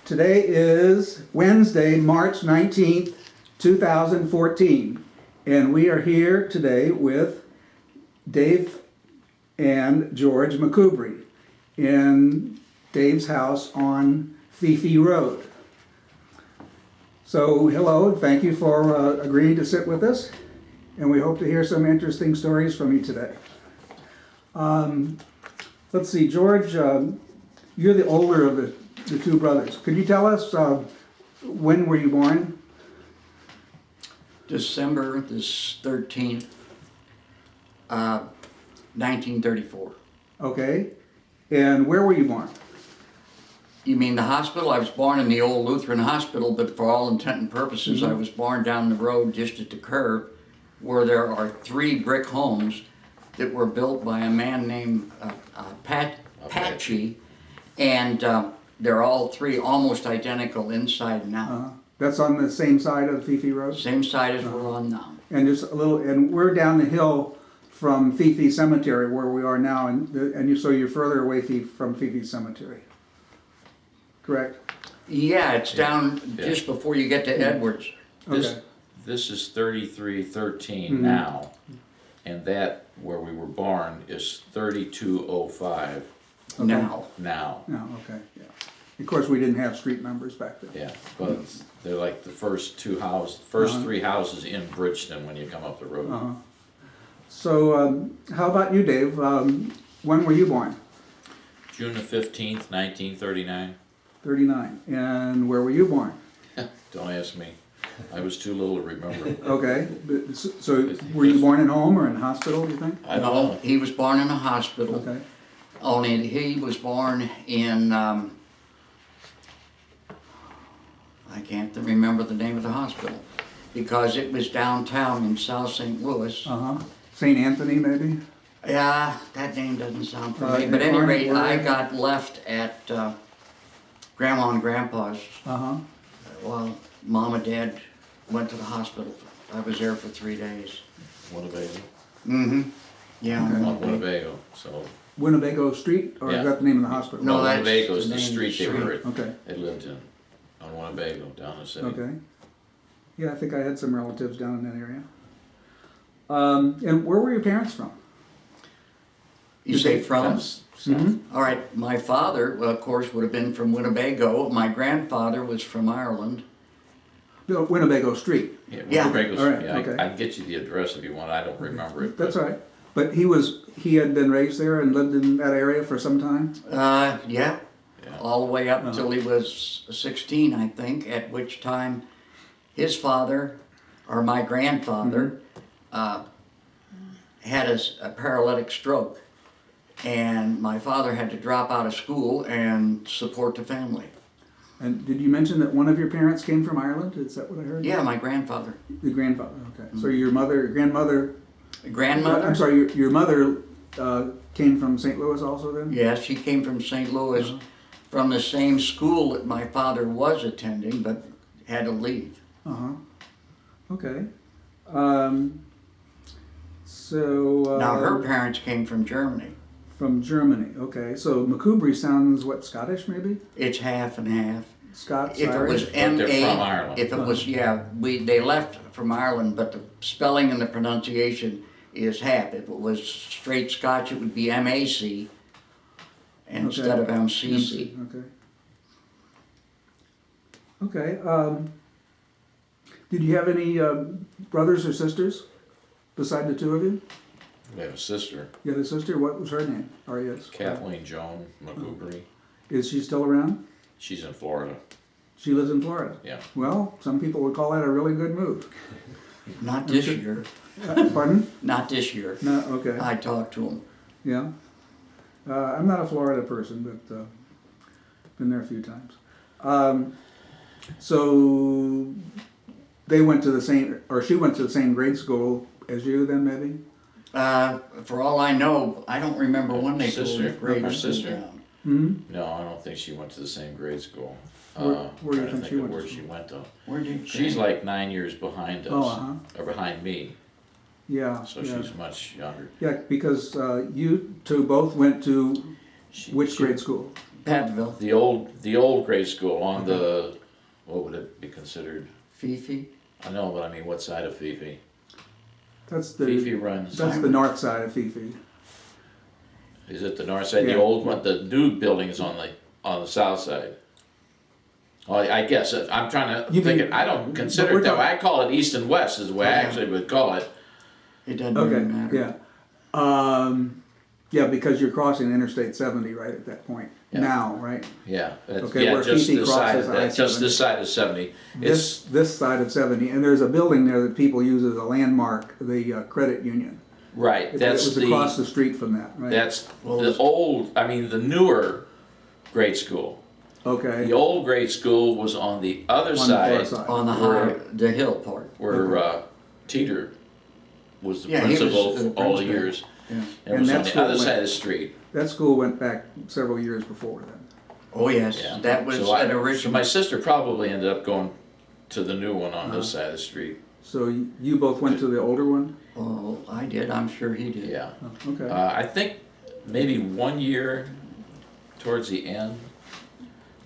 Today is Wednesday, March 19th, 2014, and we are here today with Dave and George McCoubrie in Dave's house on Fifi Road. So, hello, thank you for agreeing to sit with us, and we hope to hear some interesting stories from you today. Let's see, George, you're the older of the two brothers. Could you tell us when were you born? December the 13th, 1934. Okay. And where were you born? You mean the hospital? I was born in the old Lutheran hospital, but for all intent and purposes, I was born down the road just at the curve where there are 3 brick homes that were built by a man named Patchy, and they're all 3 almost identical inside and out. That's on the same side of Fifi Road? Same side as we're on now. And just a little, and we're down the hill from Fifi Cemetery where we are now, so you're further away from Fifi Cemetery, correct? Yeah, it's down just before you get to Edwards. Okay. This is 3313 now, and that, where we were born, is 3205 Now. now. No, okay, yeah. Of course, we didn't have street numbers back then. Yeah, but they're like the first 3 houses in Bridgeton when you come up the road. So, how about you, Dave? When were you born? June the 15th, 1939. 39. And where were you born? Don't ask me. I was too little to remember. Okay, so were you born in home or in hospital, do you think? I don't No, know. he was born in a hospital. Okay. Only he was born in, I can't remember the name of the hospital, because it was downtown in South St. Louis. St. Anthony, maybe? Yeah, that name doesn't sound familiar, but at any rate, I got left at Grandma and Grandpa's while Mom and Dad went to the hospital. I was there for 3 days. Winnebago. Yeah. On Winnebago, so. Winnebago Street, or is that the name of the hospital? No, that's Winnebago's the the name of the street they were at. Okay. They lived in, on Winnebago, down the city. Okay. Yeah, I think I had some relatives down in that area. And where were your parents from? You say from? Mm-hmm. All right, my father, well, of course, would have been from Winnebago. My grandfather was from Ireland. No, Winnebago Street. Yeah. Winnebago's, All right, yeah, okay. I can get you the address if you want, I don't remember it. That's but- all right. But he had been raised there and lived in that area for some time? Yeah, Yeah. all the way up until he was 16, I think, at which time his father, or my grandfather, had a paralytic stroke. And my father had to drop out of school and support the family. And did you mention that one of your parents came from Ireland? Is that what I heard? Yeah, my grandfather. The grandfather, okay. So your grandmother... Grandmother? I'm sorry, your mother came from St. Louis also then? Yes, she came from St. Louis, from the same school that my father was attending, but had to leave. Okay. Now, her parents came from Germany. From Germany, okay. So McCoubrie sounds, what, Scottish maybe? It's half and half. Scots, If it Irish? was M-A, they're from Ireland. if it was, they left from Ireland, but the spelling and the pronunciation is half. If it was straight Scotch, it would be M-A-C instead of M-C-C. Okay. Okay. Did you have any brothers or sisters beside the two of you? We have a sister, You had a sister? What was her name? Or yes? Kathleen Joan McCoubrie. Is she still around? She's in Florida. She lives in Florida? Yeah. Well, some people would call that a really good move. Not this year. Pardon? Not this year. No, okay. I talked to him. Yeah. I'm not a Florida person, but been there a few times. So they went to the same, or she went to the same grade school as you then, maybe? For all I know, I don't remember when they Sister, pulled grade her school sister. down. No, I don't think she went to the same grade school. Where do you Trying to think she of went to where school? she went though. Where did She's like 9 years behind us, Oh, or behind me, Yeah. so yeah. she's much younger. Yeah, because you two both went to which She- grade school? Pattonville. the old grade school on the, what would it be considered? Fifi. I know, but I mean, what side of Fifi? That's Fifi the, runs. that's the north side of Fifi. Is it the north side? Yeah. The old one, the new building is on the south side. Well, I guess, I'm trying to You think, mean- I don't but consider we're it that way. talking- I call it east and west is the way I actually would call it. It doesn't really Okay, matter. yeah. Yeah, because you're crossing Interstate 70 right at that point, Yeah. now, right? Yeah, Okay, yeah, where just Fifi this side crosses of that, just I-70. this side of 70. It's, This side of 70, and there's a building there that people use as a landmark, the credit union. right, It that's was the. across the street from that, right? That's Well, the old, I mean, the newer grade school. Okay. The old grade school was on the other On the side, far side. On the the hill part. where Teeter was the Yeah, he was principal the for all the principal. years. Yeah. It And was on that's the other what side went- of the street. That school went back several years before then. Oh yes, Yeah. that was So I- an So original. my sister probably ended up going to the new one on this side of the street. So you both went to the older one? Oh, I did. I'm sure he did. Yeah. Oh, okay. I think maybe 1 year towards the end.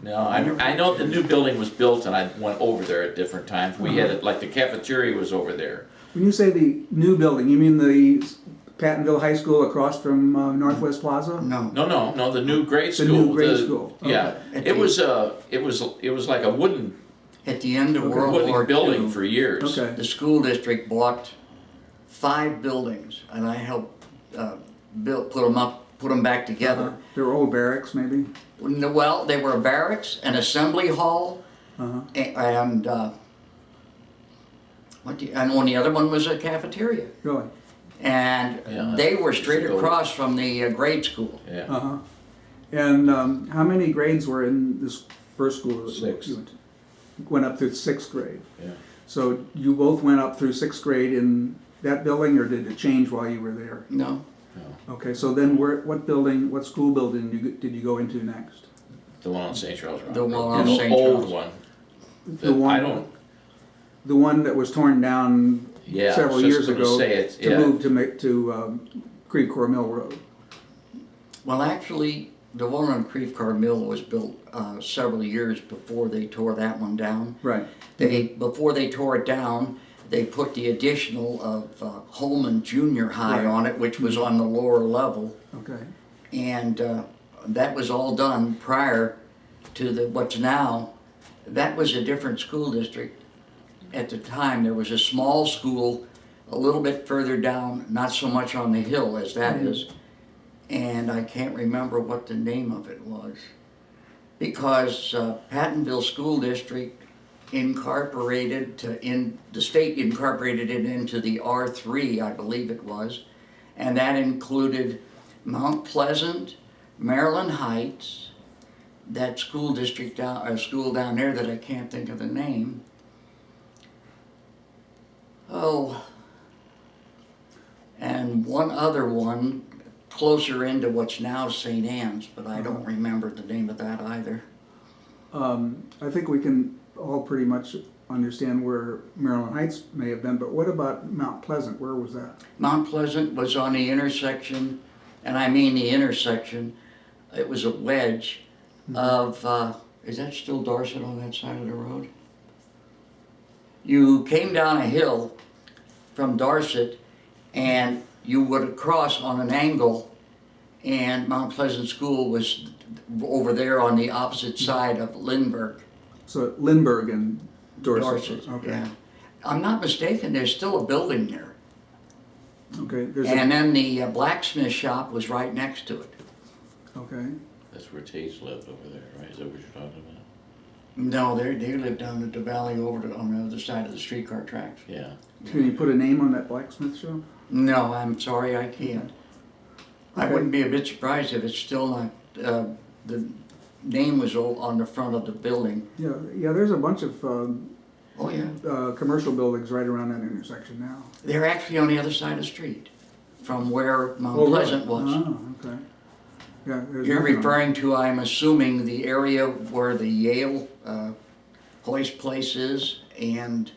No, I know the new building was built and I went over there at different times. We had it, like the cafeteria was over there. When you say the new building, you mean the Pattonville High School across from Northwest Plaza? No. No, the new grade The school. new grade school, Yeah, okay. it was like a wooden At the end of World War wooden building II, for years. Okay. the school district bought 5 buildings, and I helped put them back together. They were old barracks, maybe? Well, they were a barracks, an assembly hall, Uh-huh. and and on the other one was a cafeteria. Really? And Yeah, they were that's straight the goal. across from the grade school. Yeah. Uh-huh. And how many grades were in this first school? that 6. you went up through 6th grade. Yeah. So you both went up through 6th grade in that building, or did it change while you were there? No, Okay, so then what school building did you go into next? The one on St. Charles Road. The one on The St. old Charles. one. The one, I don't. the one that was torn down Yeah. several I was years just gonna ago say it, to yeah. move to Creve Coeur Mill Road. well, actually, the one on Creve Coeur Mill was built several years before they tore that one down. Right. Before they tore it down, they put the additional of Holman Junior High Right. on it, which was on the lower level, Okay. and that was all done prior to what's now. That was a different school district. At the time, there was a small school a little bit further down, not so much on the hill as that is, and I can't remember what the name of it was. Because Pattonville School District the state incorporated it into the R3, I believe it was, and that included Mount Pleasant, Maryland Heights, that school down there that I can't think of the name. Oh, and one other one closer into what's now St. Anne's, but I don't remember the name of that either. I think we can all pretty much understand where Maryland Heights may have been, but what about Mount Pleasant? Where was that? Mount Pleasant was on the intersection, and I mean the intersection, it was a wedge of, is that still Dorset on that side of the road? You came down a hill from Dorset and you would cross on an angle, and Mount Pleasant School was over there on the opposite side of Lindbergh. So Lindbergh and Dorset. Dorset, Okay. yeah. I'm not mistaken, there's still a building there. Okay. There's And then the blacksmith shop was right next to it. okay. That's where Tate's lived over there, right? Is that what you're talking about? No, they live down at the valley on the other side of the streetcar tracks. Yeah. Can you put a name on that blacksmith shop? No, I'm sorry, I can't. I Okay. wouldn't be a bit surprised if it's still not, the name was on the front of the building. Yeah. Yeah. There's a bunch of Oh, yeah. commercial buildings right around that intersection now. They're actually on the other side of the street from where Mount Oh, really? Pleasant was. Oh, okay. Yeah. There's You're nothing on- referring to, I'm assuming, the area where the Yale hoist place is, and,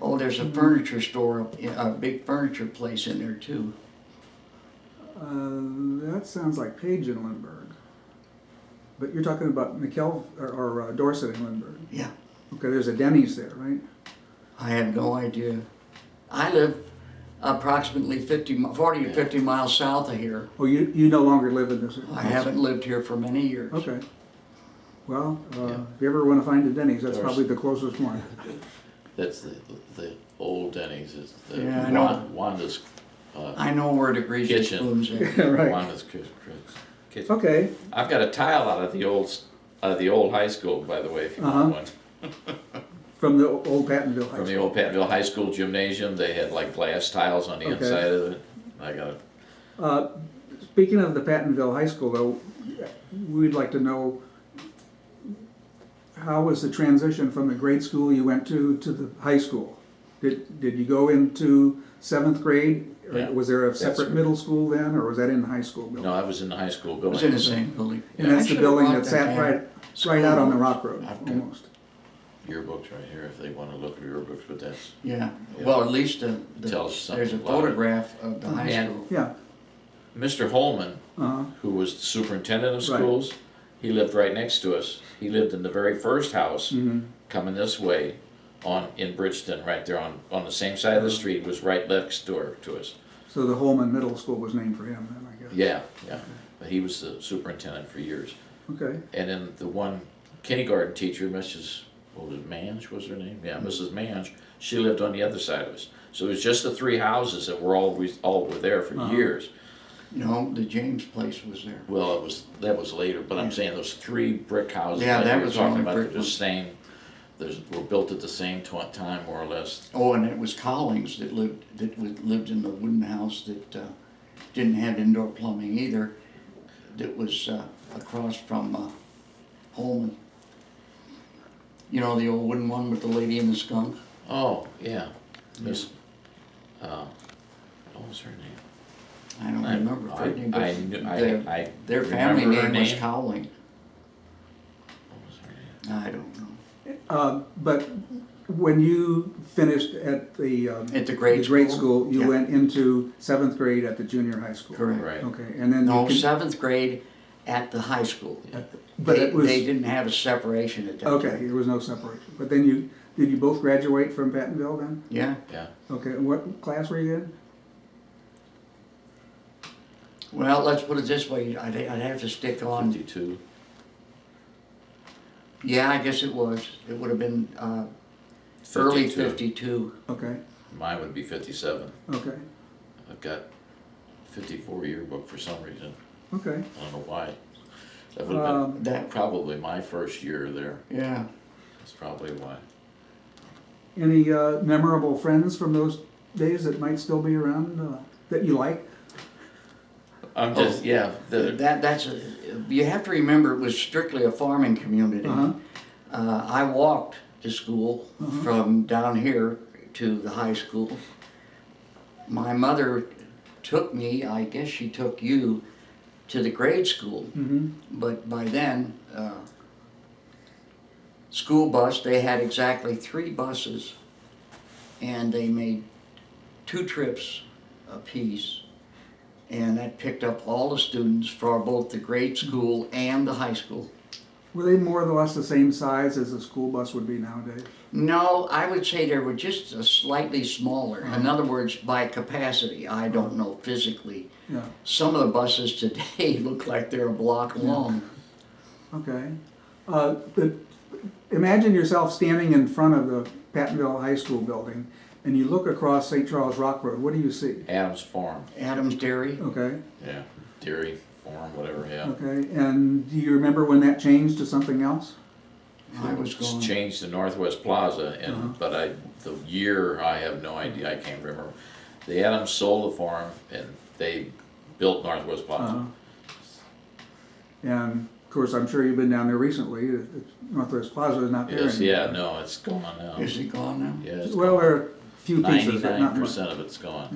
oh, there's a furniture store, a big furniture place in there too. That sounds like Page and Lindbergh. But you're talking about McKelv or Dorset and Lambert. Yeah, Okay, there's a Denny's there, right? I have no idea. I live approximately 40 to 50 miles south of here. Oh, you no longer live in this? I haven't lived here for many years. Okay. Well, if you ever want to find a Denny's, that's There's- probably the closest one. That's the old Denny's, it's the Yeah, I know. Wanda's, I know where the greasy Kitchen. spoons are. Right. Wanda's kitchen. Okay. I've got a tile out of the old high school, by the way, if you want one. From the old Pattonville High From the School. old Pattonville High School gymnasium, they had like glass tiles on the Okay. inside of it. I got it. Speaking of the Pattonville High School, though, we'd like to know, how was the transition from the grade school you went to the high school? Did you go into 7th grade? Or Yeah, was there a that's separate right. middle school then, or was that in the high school building? No, I was in the high school It building. was in the same building. And that's I the should've building brought that the sat damn right out on the school. Rock Road, I've got- almost. Yearbooks right here, if they wanna look at yearbooks, but that's, Yeah, Yeah. well, at least Tells something there's a about it. photograph of the high And- school. Yeah, Mr. Holman, uh-huh, who was the superintendent of Right. schools, he lived right next to us. He lived in the very first house, mhm, coming this way, in Bridgeton, right there on the same side of the street, was right next door to us. so the Holman Middle School was named for him then, I guess. Yeah. But he was the superintendent for years. Okay, And then the one kindergarten teacher, Mrs., what was it, Mange was her name? Yeah, Mrs. Mange, she lived on the other side of us. So it was just the three houses that were all were there for Uh-huh. years. No, the James place was there. Well, that was later, but I'm saying those three brick houses Yeah, that that you were was talking only about, brick they're the ones. same, were built at the same time, more or less. Oh, and it was Collings that lived in the wooden house that didn't have indoor plumbing either. That was across from Holman. You know, the old wooden one with the lady and the skunk? Oh, yeah, Miss, what was her name? I don't remember. her name, but I knew, I their family remember her name was name. Cowling. What was her name? I don't know. but when you finished at the At the grade school? you Yeah. went into 7th grade at the junior high school? Correct. Right. Okay, and then No, you con- 7th grade at the high school. but it was, They didn't have a separation at that okay, time. there was no separation. But then did you both graduate from Pattonville then? Yeah. Yeah, Okay, and what class were you in? Well, let's put it this way, I'd have to stick on, 52. yeah, I guess it was. It would have been early 52. 52. Okay, Mine would be 57. okay, I've got 54 yearbook for some reason. okay. I don't know why. That would have been That, probably my first year there. yeah. That's probably why. Any memorable friends from those days that might still be around that you like? I'm just, yeah, You have to remember, it was strictly a farming community. Uh-huh. I walked to school from down here to the high school. My mother took me, I guess she took you, to the grade school. Mm-hmm. But by then, school bus, they had exactly 3 buses, and they made 2 trips apiece. And that picked up all the students for both the grade school and the high school. Were they more or less the same size as a school bus would be nowadays? No, I would say they were just slightly smaller. In other words, by capacity, I don't know physically. Yeah, Some of the buses today look like they're a block long. okay. But imagine yourself standing in front of the Pattonville High School building and you look across St. Charles Rock Road. What do you see? Adams Farm. Adams Dairy. Okay, Yeah, dairy farm, whatever, yeah. okay. And do you remember when that changed to something else? I was It's going. changed to Northwest Plaza, and but the year, I have no idea, I can't remember. The Adams sold the farm and they built Northwest Plaza. Uh-huh. And of course, I'm sure you've been down there recently. Northwest Plaza is not there Yes, anymore. yeah, no, it's gone now. Is it gone now? Yeah, it's Well, gone. there are a few pieces, but not much. 99% of it's gone.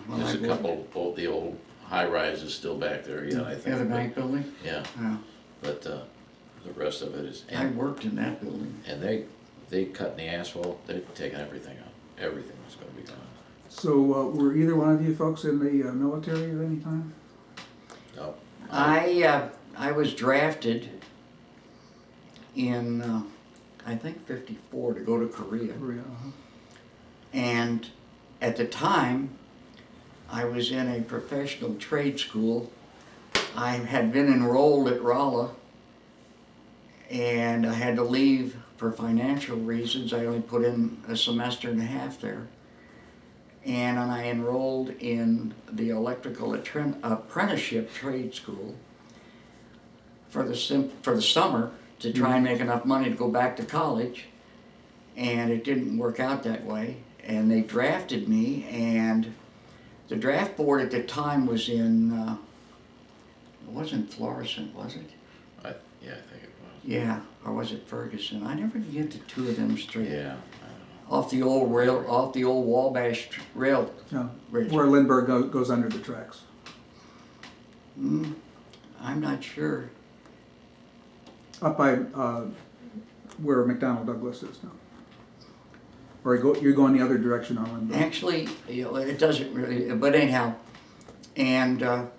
Yeah. Well, There's I a couple, the old high rises still back there, yeah, I The think. other but- bank building? Yeah, Yeah. but the rest of it is, I worked in that building. and they cut in the asphalt, they're taking everything out. Everything was gonna be gone. So were either one of you folks in the military at any time? No. I was drafted in, I think 54 to go to Korea. And at the time, I was in a professional trade school. I had been enrolled at Rolla, and I had to leave for financial reasons. I only put in a semester and a half there. And I enrolled in the electrical apprenticeship trade school for the summer to try and make enough money to go back to college. And it didn't work out that way. And they drafted me, and the draft board at the time was in, it wasn't Florissant, was it? Yeah, I think it was. Yeah, or was it Ferguson? I never could get the two of them straight. Yeah. Off the old Wabash rail. Yeah, bridge. where Lindbergh goes under the tracks. I'm not sure. Up by where McDonnell Douglas is now. Or you're going the other direction on Lindbergh. Actually, it doesn't really, but anyhow, and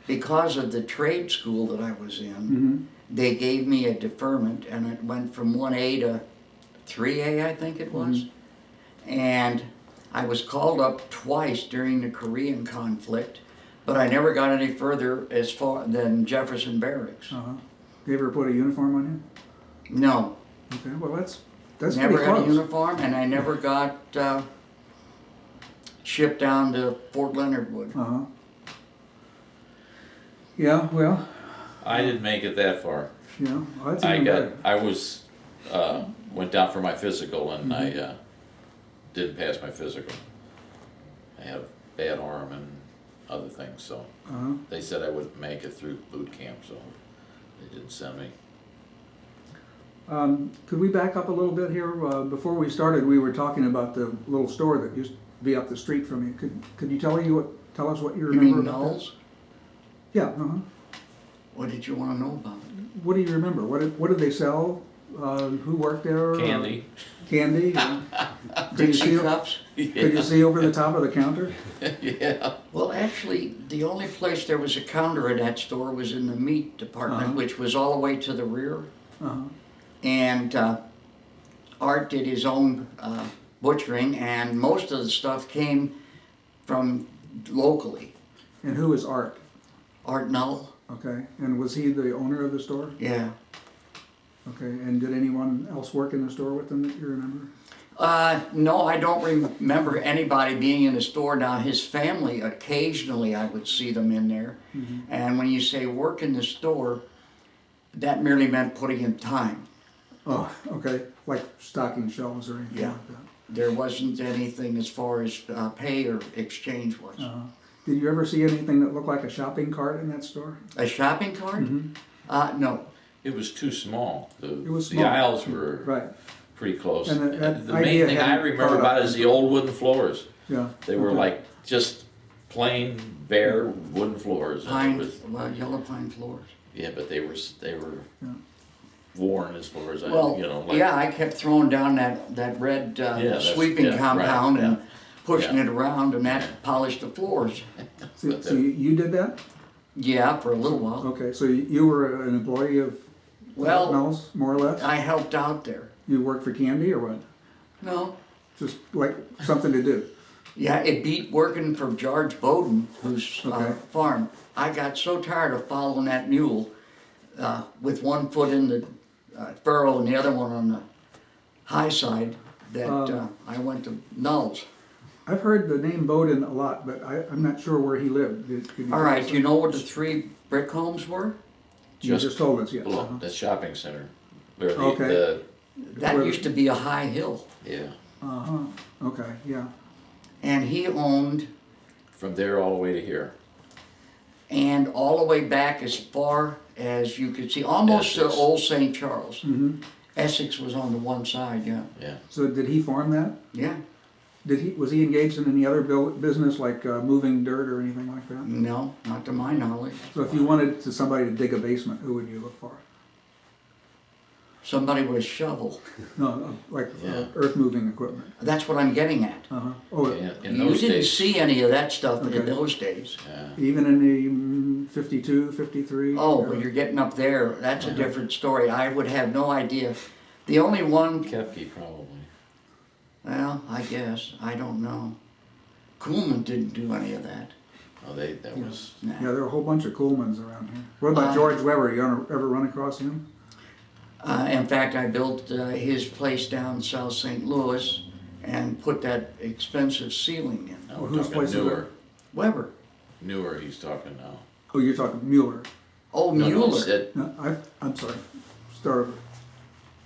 because of the trade school that I was in, they gave me a deferment, and it went from 1A to 3A, I think it was. And I was called up twice during the Korean conflict, but I never got any further as far than Jefferson Barracks. They ever put a uniform on you? No. Okay, well that's Never pretty got close. a uniform, and I never got shipped down to Fort Leonard Wood. Yeah, well, I didn't make it that far. yeah, well, that's even better. Went down for my physical, and I didn't pass my physical. I have bad arm and other things, so they said I wouldn't make it through boot camp, so they didn't send me. Could we back up a little bit here? Before we started, we were talking about the little store that used to be up the street from you. Could you tell us what you You remember mean about that? Knowles? Yeah, What did you want to know about it? What do you remember? What did they sell? Who worked there? Candy. Candy? Dixie cups? Could you see over the top of the counter? Yeah. Well, actually, the only place there was a counter in that store was in the meat department, which was all the way to the rear. And Art did his own butchering, and most of the stuff came from locally. And who is Art? Art Null. Okay, and was he the owner of the store? Yeah. Okay, and did anyone else work in the store with him that you remember? No, I don't remember anybody being in the store. Now, his family, occasionally I would see them in there. And when you say work in the store, that merely meant putting in time. Oh, okay, like stocking shelves or anything Yeah. like that. There wasn't anything as far as pay or exchange was. Did you ever see anything that looked like a shopping cart in that store? A shopping cart? No. It was too small. It was The small. aisles were Right, pretty close. And that The main idea thing I hadn't remember caught about up. it is the old wooden floors. yeah. They were Okay. like just plain, bare wooden floors. And it was, Yellow pine floors. yeah, but they were Yeah. worn as far as Well, like, yeah, I kept throwing down that red that's- sweeping yeah, compound right, and yeah. pushing Yeah. it around, and that polished the floors. So you did that? Yeah, for a little while. Okay, so you were an employee of Well, Mel's, more or less? I helped out there. You worked for Candy or what? No. Just like something to do? Yeah, it beat working for George Bowden, whose Okay. farm. I got so tired of following that mule with one foot in the furrow and the other one on the high side that I went to Knowles. I've heard the name Bowden a lot, but I'm not sure where he lived. Could you All tell right, us do you know what the 3 brick homes were? You just told us, yes. below the shopping center. Where Okay. That Where- used to be a high hill. Okay, yeah. And he owned, From there all the way to here. and all the way back as far as you could see, almost to Essex. Old St. Charles. Essex was on the one side, yeah. Yeah. So did he farm that? Yeah. Was he engaged in any other business like moving dirt or anything like that? No, not to my knowledge. So if you wanted somebody to dig a basement, who would you look for? somebody with a shovel. No, like Yeah. earth-moving equipment. That's what I'm getting at. Uh-huh. Oh, In You those didn't days. see any of that stuff Okay. in those days. Yeah. even in the 52, 53? Oh, but you're getting up there, that's a different story. I would have no idea. The only one, Kepke probably. well, I guess, I don't know. Kuhlman didn't do any of that. Oh, that was. Nah. Yeah, there are a whole bunch of Coolmans around here. What about George Weber? You ever run across him? In fact, I built his place down South St. Louis and put that expensive ceiling in. Now we're Whose talking place is newer. Weber. Newer, he's talking now. Oh, you're talking Mueller. Oh, No, Mueller. you said, No, I'm sorry. Start over.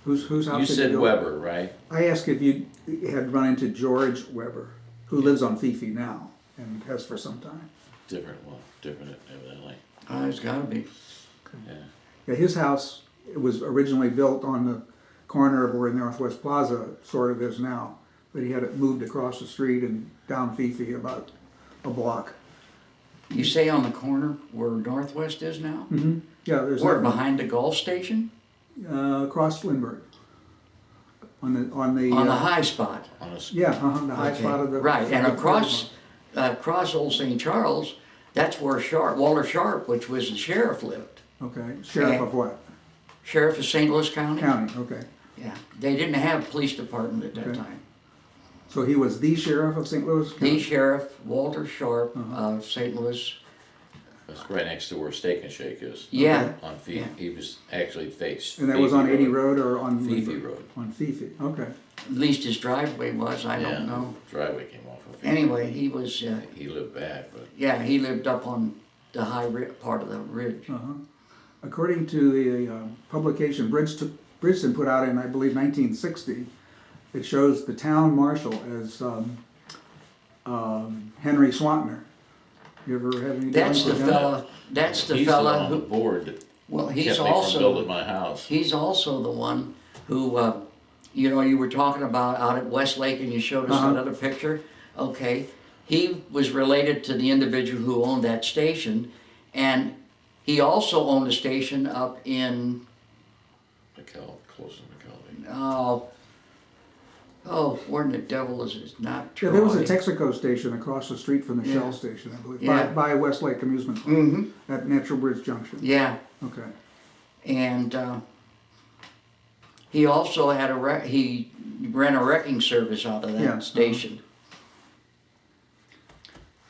Whose house you did said go? Weber, right? I asked if you had run into George Weber, who lives on Fifi now and has for some time. Different, well, different evidently. It's gotta be. Yeah. Yeah, his house, it was originally built on the corner of where Northwest Plaza sort of is now, but he had it moved across the street and down Fifi about a block. You say on the corner where Northwest is now? Mm-hmm. Yeah, there's Where, that- behind the Gulf Station? across Lambert. On the On the high spot. On a, yeah, the high Okay. spot of the Right, and of the across Old St. Charles, that's where Walter Sharp, which was the sheriff, lived. Okay, sheriff of what? Sheriff of St. Louis County? County. Okay, Yeah, they didn't have a police department at that Okay. time. so he was the sheriff of St. Louis County. The sheriff, Walter Sharp Uh-huh. of St. Louis. that's right next to where Steak and Shake is. Yeah, On Fifi, Yeah. he was actually faced. And that was on 80 Road or on Fifi Lambert? Road. On Fifi. Okay. at least his driveway was, I Yeah, don't know. Driveway came off of Fifi. Anyway, he was, He lived back, but yeah, he lived up on the part of the ridge. Uh-huh. According to the publication Bridgeton put out in, I believe, 1960, it shows the town marshal as Henry Swantner. You ever have any? That's the dealings with him? fella, that's the he's fella the one on the who, board that well, kept he's me from building also, my house. he's also the one who, you know, you were talking about out at Westlake and you showed us Uh-huh. that other picture. Okay, he was related to the individual who owned that station, and he also owned a station up in, Close to McCoubrie. where in the devil is it? Not Yeah, Troy. there was a Texaco station across the street from the Yeah. Shell station, I believe, Yeah. by Westlake Amusement Park Mm-hmm, at Natural Bridge Junction. yeah, Okay. and, he also had he ran a wrecking service out of that Yeah, station.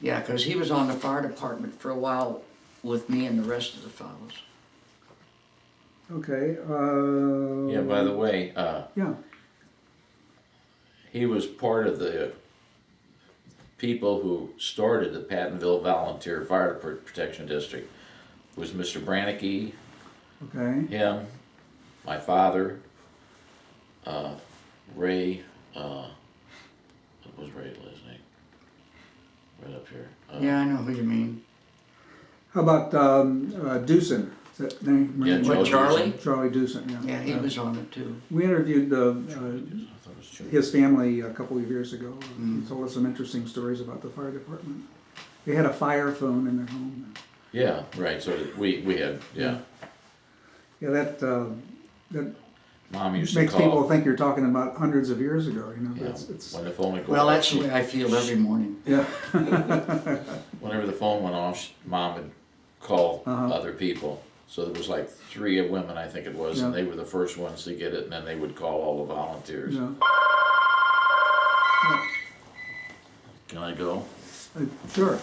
Yeah, 'cause he was on the fire department for a while with me and the rest of the fellows. Okay. Yeah, by the way, Yeah. he was part of the people who started the Pattonville Volunteer Fire Protection District. It was Mr. Brannicky, Okay. him, my father, Ray, what was Ray's last name? Right up here. Yeah, I know who you mean. How about Dewson? Is that name? Yeah, What, Joe Charlie? Charlie Dewson. Yeah. Yeah, he was on it too. We interviewed I thought it was Joe. his family a couple of years ago. Mm. He told us some interesting stories about the fire department. They had a fire phone in their home. Yeah, right, so we had, yeah. Yeah, that Mom used to makes people call. think you're talking about hundreds of years ago. You know, Yeah, it's when the phone would go Well, off, that's the way I feel every morning. yeah. whenever the phone went off, Mom would call Uh-huh. other people. So there was like 3 women, I think it was, and Yeah. they were the first ones to get it, and then they would call all the volunteers. Yeah. Can I go? Sure.